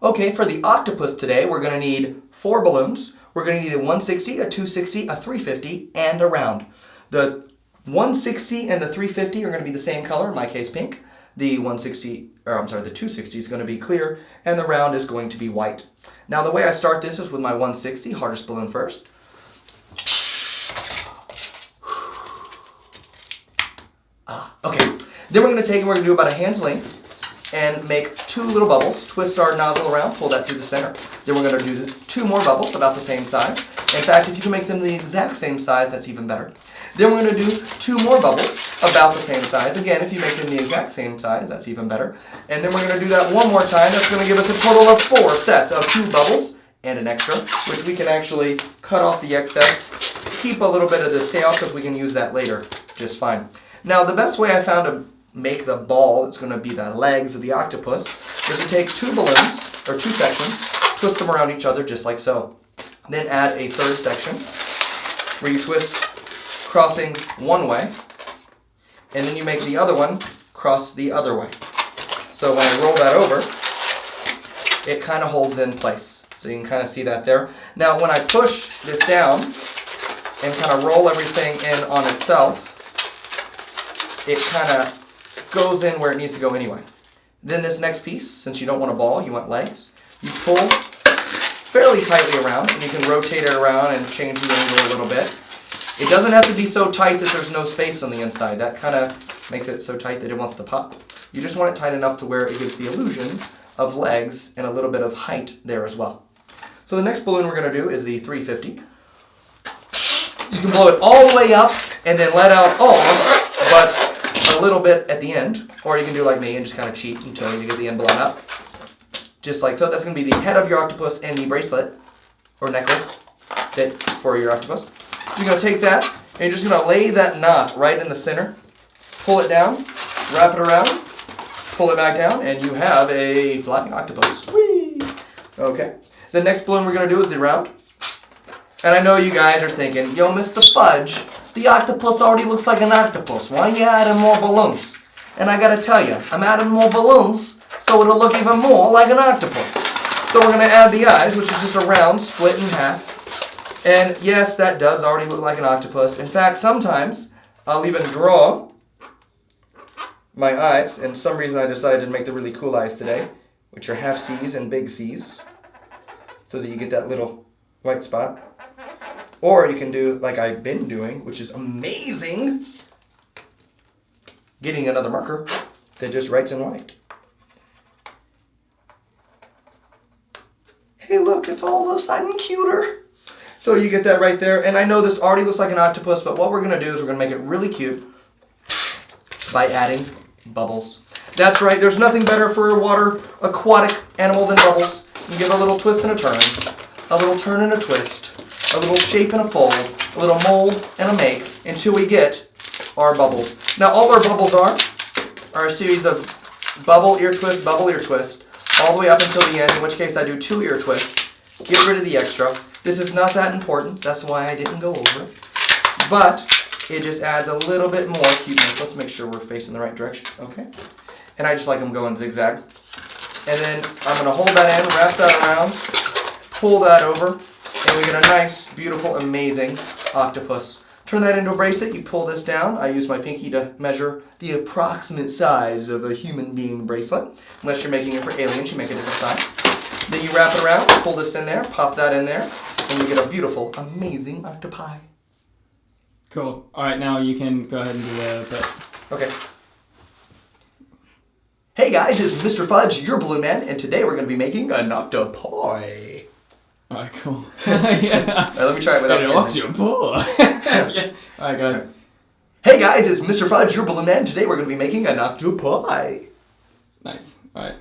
Okay, for the octopus today, we're going to need 4 balloons. We're going to need a 160, a 260, a 350, and a round. The 160 and the 350 are going to be the same color, in my case pink. The 260 is going to be clear, and the round is going to be white. Now the way I start this is with my 160, hardest balloon first. Okay, then we're going to take and we're going to do about a hand's length and make 2 little bubbles, twist our nozzle around, pull that through the center. Then we're going to do 2 more bubbles about the same size. In fact, if you can make them the exact same size, that's even better. Then we're going to do 2 more bubbles about the same size. Again, if you make them the exact same size, that's even better. And then we're going to do that one more time. That's going to give us a total of 4 sets of 2 bubbles and an extra, which we can actually cut off the excess, keep a little bit of this tail because we can use that later just fine. Now, the best way I found to make the ball that's going to be the legs of the octopus is to take 2 balloons, or 2 sections, twist them around each other just like so. Then add a 3rd section where you twist crossing one way, and then you make the other one cross the other way. So when I roll that over, it kind of holds in place. So you can kind of see that there. Now when I push this down and kind of roll everything in on itself, it kind of goes in where it needs to go anyway. Then this next piece, since you don't want a ball, you want legs, you pull fairly tightly around, and you can rotate it around and change the angle a little bit. It doesn't have to be so tight that there's no space on the inside. That kind of makes it so tight that it wants to pop. You just want it tight enough to where it gives the illusion of legs and a little bit of height there as well. So the next balloon we're going to do is the 350. You can blow it all the way up and then let out all, but a little bit at the end, or you can do like me and just kind of cheat until you get the end blown up. Just like so. That's going to be the head of your octopus and the bracelet or necklace for your octopus. You're going to take that and you're just going to lay that knot right in the center, pull it down, wrap it around, pull it back down, and you have a flying octopus. Whee! Okay. The next balloon we're going to do is the round. And I know you guys are thinking, yo, Mr. Fudge, the octopus already looks like an octopus. Why are you adding more balloons? And I gotta tell you, I'm adding more balloons so it'll look even more like an octopus. So we're gonna add the eyes, which is just a round split in half. And yes, that does already look like an octopus. In fact, sometimes I'll even draw my eyes, and for some reason I decided to make the really cool eyes today, which are half C's and big C's, so that you get that little white spot. Or you can do like I've been doing, which is amazing, getting another marker that just writes in white. Hey look, it's all of a sudden cuter. So you get that right there. And I know this already looks like an octopus, but what we're going to do is we're going to make it really cute by adding bubbles. That's right, there's nothing better for a water aquatic animal than bubbles. You give a little twist and a turn, a little turn and a twist, a little shape and a fold, a little mold and a make, until we get our bubbles. Now all our bubbles are a series of bubble, ear twist, all the way up until the end, in which case I do 2 ear twists, get rid of the extra. This is not that important, that's why I didn't go over it. But it just adds a little bit more cuteness. Let's make sure we're facing the right direction, okay? And I just like them going zigzag. And then I'm gonna hold that in, wrap that around, pull that over, and we get a nice, beautiful, amazing octopus. Turn that into a bracelet. You pull this down. I use my pinky to measure the approximate size of a human being bracelet. Unless you're making it for aliens, you make a different size. Then you wrap it around, pull this in there, pop that in there, and you get a beautiful, amazing octopi. Cool. All right, now you can go ahead and do the bit. Okay. Hey guys, it's Mr. Fudge, your balloon man, and today we're going to be making an octopi. Alright, cool. Yeah. All right, let me try it without the octopus. Yeah. Alright, go ahead. Hey guys, it's Mr. Fudge, your balloon man. Today we're going to be making an octopi. Nice. Alright.